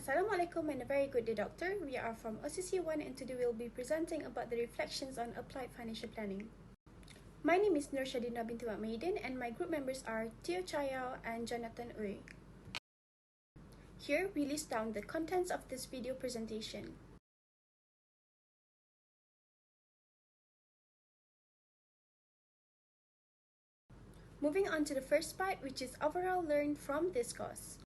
Assalamualaikum and a very good day, Doctor. We are from OCC1 and today we'll be presenting about the reflections on applied financial planning. My name is Nur Shadina binti Maiden and my group members are Teo Chayao and Jonathan Uy. Here we list down the contents of this video presentation. Moving on to the first part, which is overall learned from this course.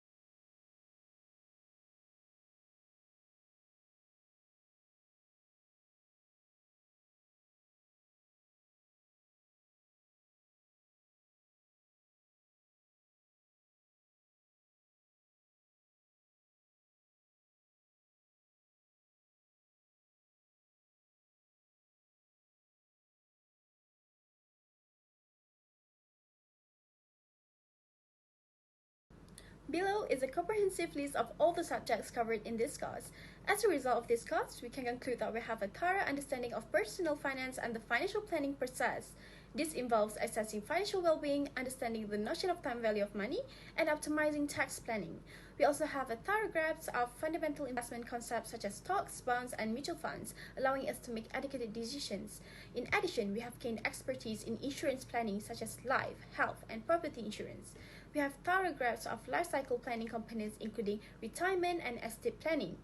Below is a comprehensive list of all the subjects covered in this course. As a result of this course, we can conclude that we have a thorough understanding of personal finance and the financial planning process. This involves assessing financial well-being, understanding the notion of time value of money, and optimizing tax planning. We also have a thorough grasp of fundamental investment concepts such as stocks, bonds, and mutual funds, allowing us to make educated decisions. In addition, we have gained expertise in insurance planning such as life, health, and property insurance. We have thorough grasp of life cycle planning components including retirement and estate planning.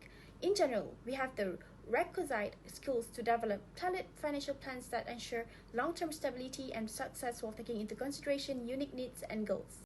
In general, we have the requisite skills to develop tailored financial plans that ensure long-term stability and success while taking into consideration unique needs and goals.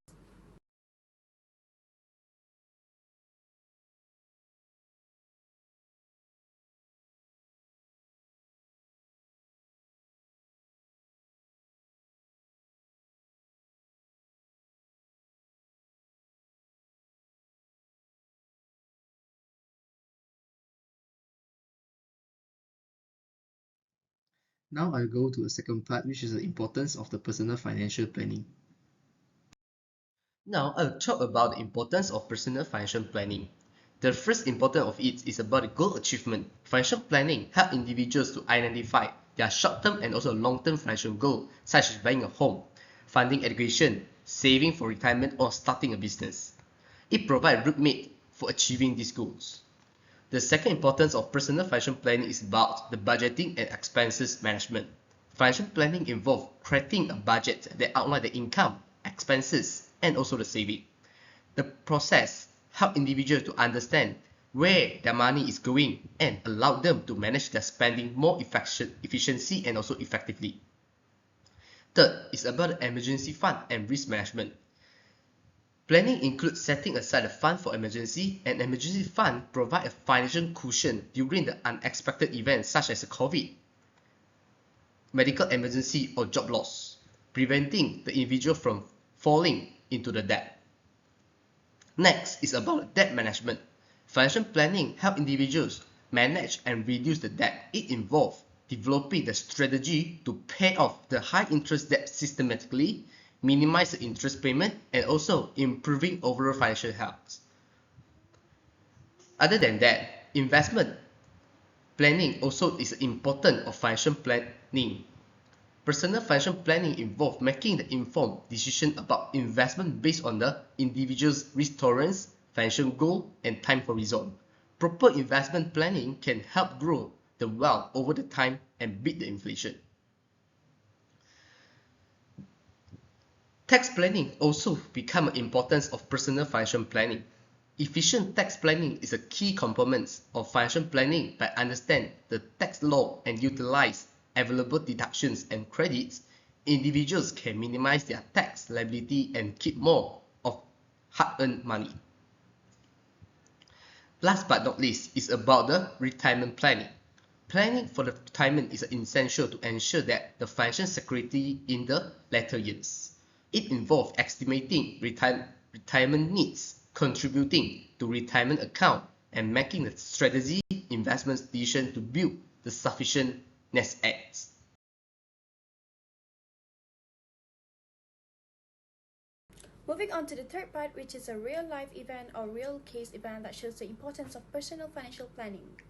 Now I'll go to the second part, which is the importance of the personal financial planning. Now I'll talk about the importance of personal financial planning. The first important of it is about the goal achievement. Financial planning helps individuals to identify their short-term and also long-term financial goals, such as buying a home, funding education, saving for retirement, or starting a business. It provides a roadmap for achieving these goals. The second importance of personal financial planning is about the budgeting and expenses management. Financial planning involves creating a budget that outlines the income, expenses, and also the saving. The process helps individuals to understand where their money is going and allow them to manage their spending more efficiently and also effectively. Third is about the emergency fund and risk management. Planning includes setting aside a fund for emergency. An emergency fund provides a financial cushion during the unexpected events such as a COVID, medical emergency, or job loss, preventing the individual from falling into the debt. Next is about debt management. Financial planning helps individuals manage and reduce the debt. It involves developing the strategy to pay off the high interest debt systematically, minimize the interest payment, and also improving overall financial health. Other than that, investment planning also is important of financial planning. Personal financial planning involves making the informed decision about investment based on the individual's risk tolerance, financial goal, and time horizon. Proper investment planning can help grow the wealth over the time and beat the inflation. Tax planning also becomes an importance of personal financial planning. Efficient tax planning is a key component of financial planning. By understanding the tax law and utilize available deductions and credits, individuals can minimize their tax liability and keep more of hard-earned money. Last but not least is about the retirement planning. Planning for the retirement is essential to ensure that the financial security in the later years. It involves estimating retirement needs, contributing to retirement account, and making the strategy investment decision to build the sufficient nest eggs. Moving on to the third part, which is a real-life event or real case event that shows the importance of personal financial planning.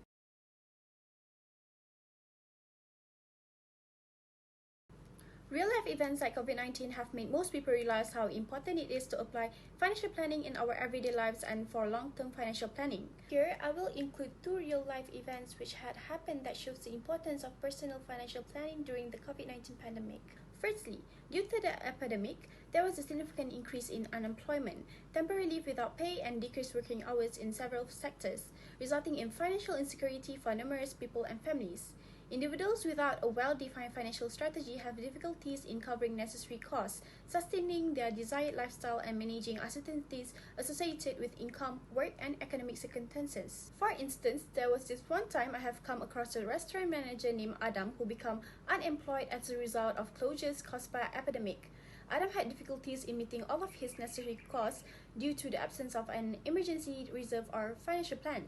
Real-life events like COVID-19 have made most people realize how important it is to apply financial planning in our everyday lives and for long-term financial planning. Here, I will include two real-life events which had happened that shows the importance of personal financial planning during the COVID-19 pandemic. Firstly, due to the epidemic, there was a significant increase in unemployment, temporary leave without pay, and decreased working hours in several sectors, resulting in financial insecurity for numerous people and families. Individuals without a well-defined financial strategy have difficulties in covering necessary costs, sustaining their desired lifestyle, and managing uncertainties associated with income, work, and economic circumstances. For instance, there was this one time I have come across a restaurant manager named Adam who became unemployed as a result of closures caused by epidemic. Adam had difficulties in meeting all of his necessary costs due to the absence of an emergency reserve or financial plan.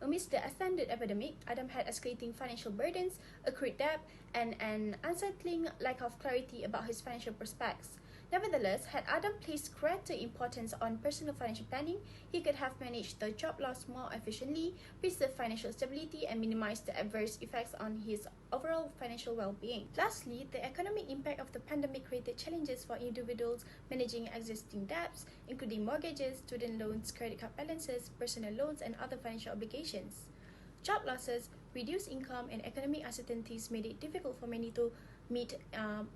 Amidst the extended epidemic, Adam had escalating financial burdens, accrued debt, and an unsettling lack of clarity about his financial prospects. Nevertheless, had Adam placed greater importance on personal financial planning, he could have managed the job loss more efficiently, preserved financial stability, and minimized the adverse effects on his overall financial well-being. Lastly, the economic impact of the pandemic created challenges for individuals managing existing debts, including mortgages, student loans, credit card balances, personal loans, and other financial obligations. Job losses, reduced income, and economic uncertainties made it difficult for many to meet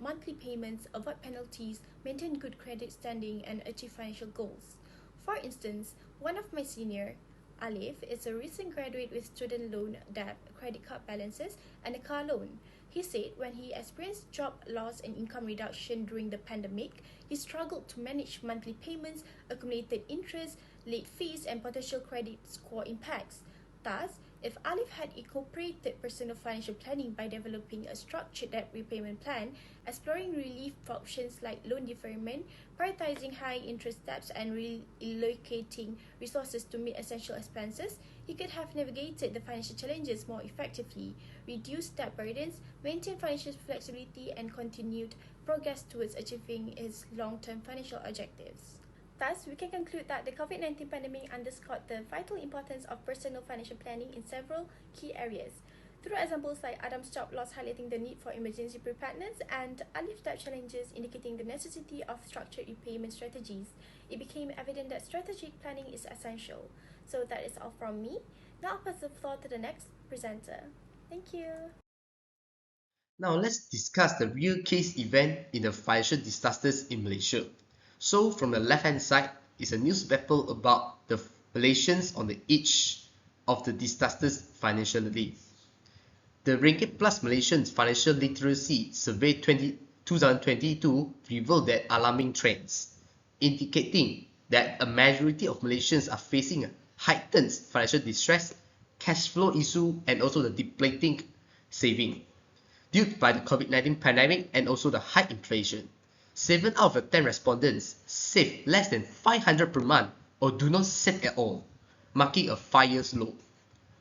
monthly payments, avoid penalties, maintain good credit standing, and achieve financial goals. For instance, one of my senior, Alif, is a recent graduate with student loan debt, credit card balances, and a car loan. He said when he experienced job loss and income reduction during the pandemic, he struggled to manage monthly payments, accumulated interest, late fees, and potential credit score impacts. Thus, if Alif had incorporated personal financial planning by developing a structured debt repayment plan, exploring relief options like loan deferment, prioritizing high interest debts, and relocating resources to meet essential expenses, he could have navigated the financial challenges more effectively, reduced debt burdens, maintained financial flexibility, and continued progress towards achieving his long-term financial objectives. Thus, we can conclude that the COVID-19 pandemic underscored the vital importance of personal financial planning in several key areas. Through examples like Adam's job loss highlighting the need for emergency preparedness and Alif's debt challenges indicating the necessity of structured repayment strategies, it became evident that strategic planning is essential. So that is all from me. Now I'll pass the floor to the next presenter. Thank you. Now let's discuss the real case event in the financial disasters in Malaysia. So from the left hand side is a newspaper about the Malaysians on the edge of the disasters financially. The Ringgit Plus Malaysians Financial Literacy Survey 2022 revealed that alarming trends, indicating that a majority of Malaysians are facing a heightened financial distress, cash flow issue, and also the depleting saving due by the COVID-19 pandemic and also the high inflation. 7 out of 10 respondents save less than 500 per month or do not save at all, marking a 5 years low.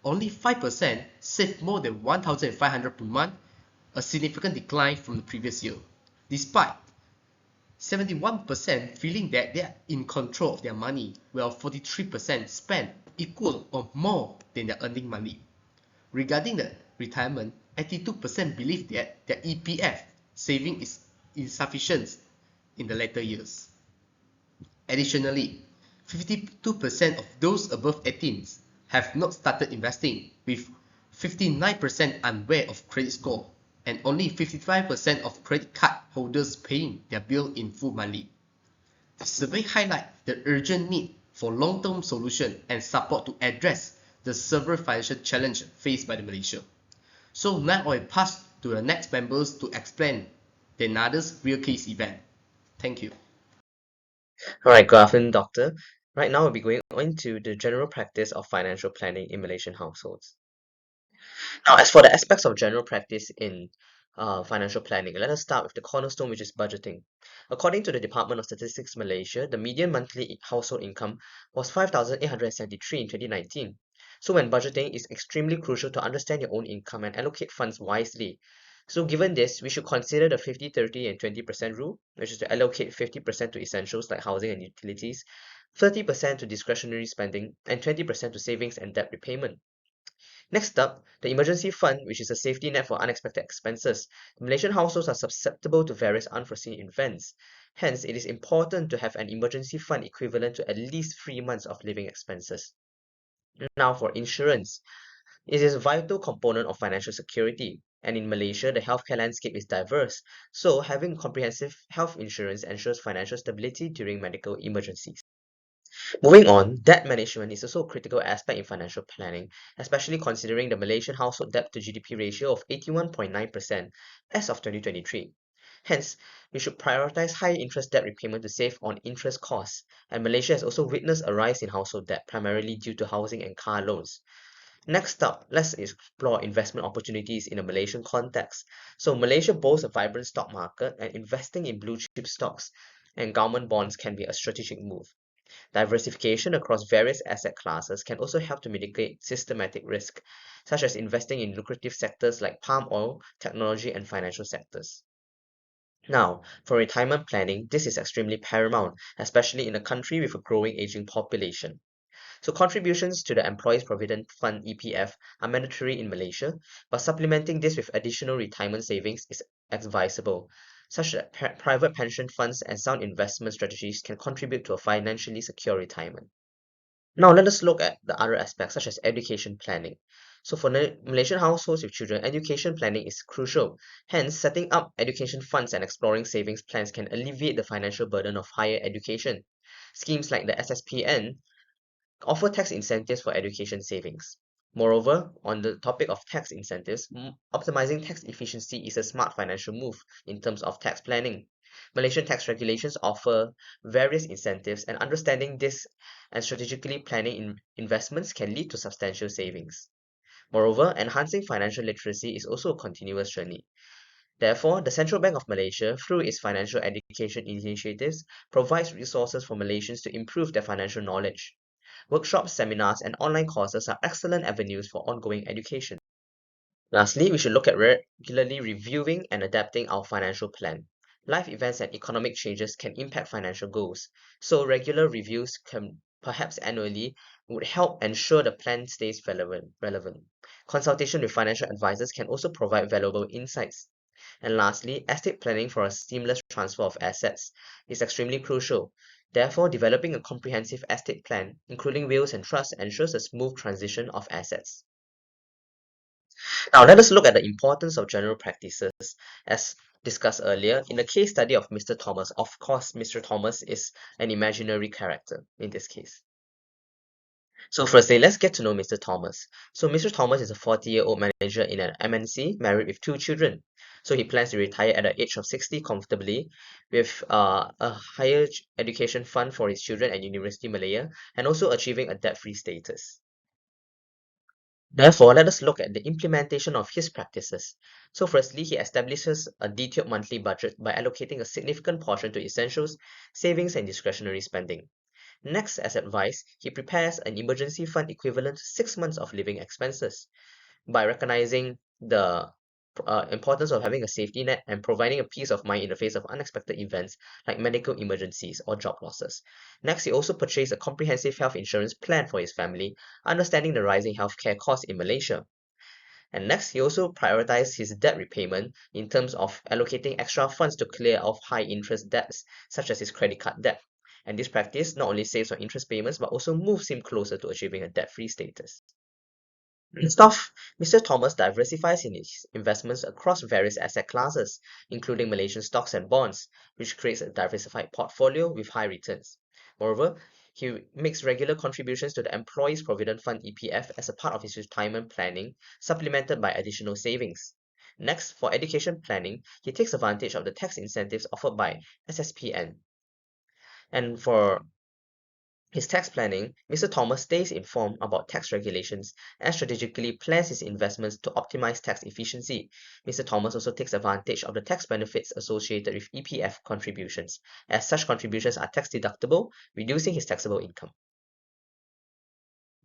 Only 5% save more than 1,500 per month, a significant decline from the previous year, despite 71% feeling that they are in control of their money, while 43% spend equal or more than their earning money. Regarding the retirement, 82% believe that their EPF saving is insufficient in the later years. Additionally, 52% of those above 18 have not started investing, with 59% unaware of credit score and only 55% of credit card holders paying their bill in full monthly. The survey highlights the urgent need for long-term solution and support to address the several financial challenges faced by Malaysia. So now I pass to the next members to explain another real case event. Thank you. All right, good afternoon, doctor. Right now, we'll be going into the general practice of financial planning in Malaysian households. Now, as for the aspects of general practice in financial planning, let us start with the cornerstone, which is budgeting. According to the Department of Statistics Malaysia, the median monthly household income was 5,873 in 2019. So when budgeting, it's extremely crucial to understand your own income and allocate funds wisely. So given this, we should consider the 50, 30, and 20% rule, which is to allocate 50% to essentials like housing and utilities, 30% to discretionary spending, and 20% to savings and debt repayment. Next up, the emergency fund, which is a safety net for unexpected expenses. Malaysian households are susceptible to various unforeseen events. Hence, it is important to have an emergency fund equivalent to at least 3 months of living expenses. Now, for insurance, it is a vital component of financial security. And in Malaysia, the healthcare landscape is diverse. So, having comprehensive health insurance ensures financial stability during medical emergencies. Moving on, debt management is also a critical aspect in financial planning, especially considering the Malaysian household debt to GDP ratio of 81.9% as of 2023. Hence, we should prioritize high interest debt repayment to save on interest costs. And Malaysia has also witnessed a rise in household debt, primarily due to housing and car loans. Next up, let's explore investment opportunities in a Malaysian context. So Malaysia boasts a vibrant stock market, and investing in blue chip stocks and government bonds can be a strategic move. Diversification across various asset classes can also help to mitigate systematic risk, such as investing in lucrative sectors like palm oil, technology, and financial sectors. Now, for retirement planning, this is extremely paramount, especially in a country with a growing aging population. So contributions to the Employees Provident Fund EPF are mandatory in Malaysia, but supplementing this with additional retirement savings is advisable, such that private pension funds and sound investment strategies can contribute to a financially secure retirement. Now let us look at the other aspects such as education planning. So for Malaysian households with children, education planning is crucial. Hence, setting up education funds and exploring savings plans can alleviate the financial burden of higher education. Schemes like the SSPN offer tax incentives for education savings. Moreover, on the topic of tax incentives, optimizing tax efficiency is a smart financial move in terms of tax planning. Malaysian tax regulations offer various incentives, and understanding this and strategically planning investments can lead to substantial savings. Moreover, enhancing financial literacy is also a continuous journey. Therefore, the Central Bank of Malaysia, through its financial education initiatives, provides resources for Malaysians to improve their financial knowledge. Workshops, seminars, and online courses are excellent avenues for ongoing education. Lastly, we should look at regularly reviewing and adapting our financial plan. Life events and economic changes can impact financial goals, so regular reviews can perhaps annually would help ensure the plan stays relevant. Consultation with financial advisors can also provide valuable insights. And lastly, estate planning for a seamless transfer of assets is extremely crucial. Therefore, developing a comprehensive estate plan, including wills and trusts, ensures a smooth transition of assets. Now, let us look at the importance of general practices. As discussed earlier, in the case study of Mr. Thomas, of course, Mr. Thomas is an imaginary character in this case. So firstly, let's get to know Mr. Thomas. So Mr. Thomas is a 40-year-old manager in an MNC, married with 2 children. So he plans to retire at the age of 60 comfortably with a higher education fund for his children at University Malaya and also achieving a debt-free status. Therefore, let us look at the implementation of his practices. So firstly, he establishes a detailed monthly budget by allocating a significant portion to essentials, savings, and discretionary spending. Next, as advised, he prepares an emergency fund equivalent to 6 months of living expenses. By recognizing the importance of having a safety net and providing a peace of mind in the face of unexpected events like medical emergencies or job losses. Next, he also purchased a comprehensive health insurance plan for his family, understanding the rising healthcare costs in Malaysia. And next, he also prioritized his debt repayment in terms of allocating extra funds to clear off high interest debts, such as his credit card debt. And this practice not only saves on interest payments but also moves him closer to achieving a debt-free status. Next off, Mr. Thomas diversifies in his investments across various asset classes, including Malaysian stocks and bonds, which creates a diversified portfolio with high returns. Moreover, he makes regular contributions to the Employees Provident Fund EPF as a part of his retirement planning, supplemented by additional savings. Next, for education planning, he takes advantage of the tax incentives offered by SSPN. And for his tax planning, Mr. Thomas stays informed about tax regulations and strategically plans his investments to optimize tax efficiency. Mr. Thomas also takes advantage of the tax benefits associated with EPF contributions, as such contributions are tax deductible, reducing his taxable income.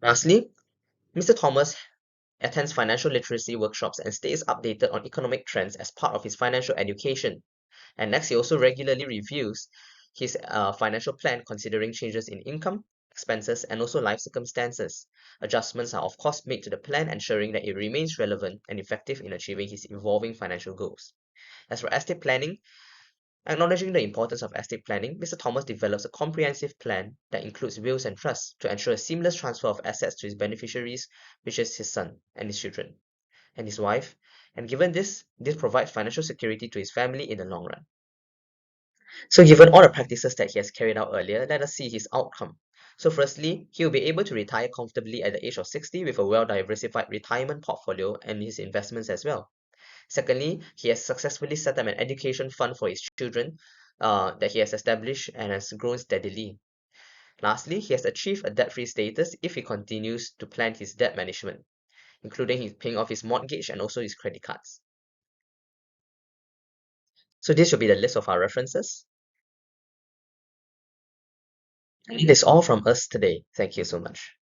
Lastly, Mr. Thomas attends financial literacy workshops and stays updated on economic trends as part of his financial education. And next, he also regularly reviews his financial plan considering changes in income, expenses, and also life circumstances. Adjustments are of course made to the plan, ensuring that it remains relevant and effective in achieving his evolving financial goals. As for estate planning, acknowledging the importance of estate planning, Mr. Thomas develops a comprehensive plan that includes wills and trusts to ensure a seamless transfer of assets to his beneficiaries, which is his son and his children and his wife. And given this provides financial security to his family in the long run. So given all the practices that he has carried out earlier, let us see his outcome. So firstly, he will be able to retire comfortably at the age of 60 with a well-diversified retirement portfolio and his investments as well. Secondly, he has successfully set up an education fund for his children that he has established and has grown steadily. Lastly, he has achieved a debt-free status if he continues to plan his debt management, including his paying off his mortgage and also his credit cards. So this should be the list of our references. And it is all from us today. Thank you so much.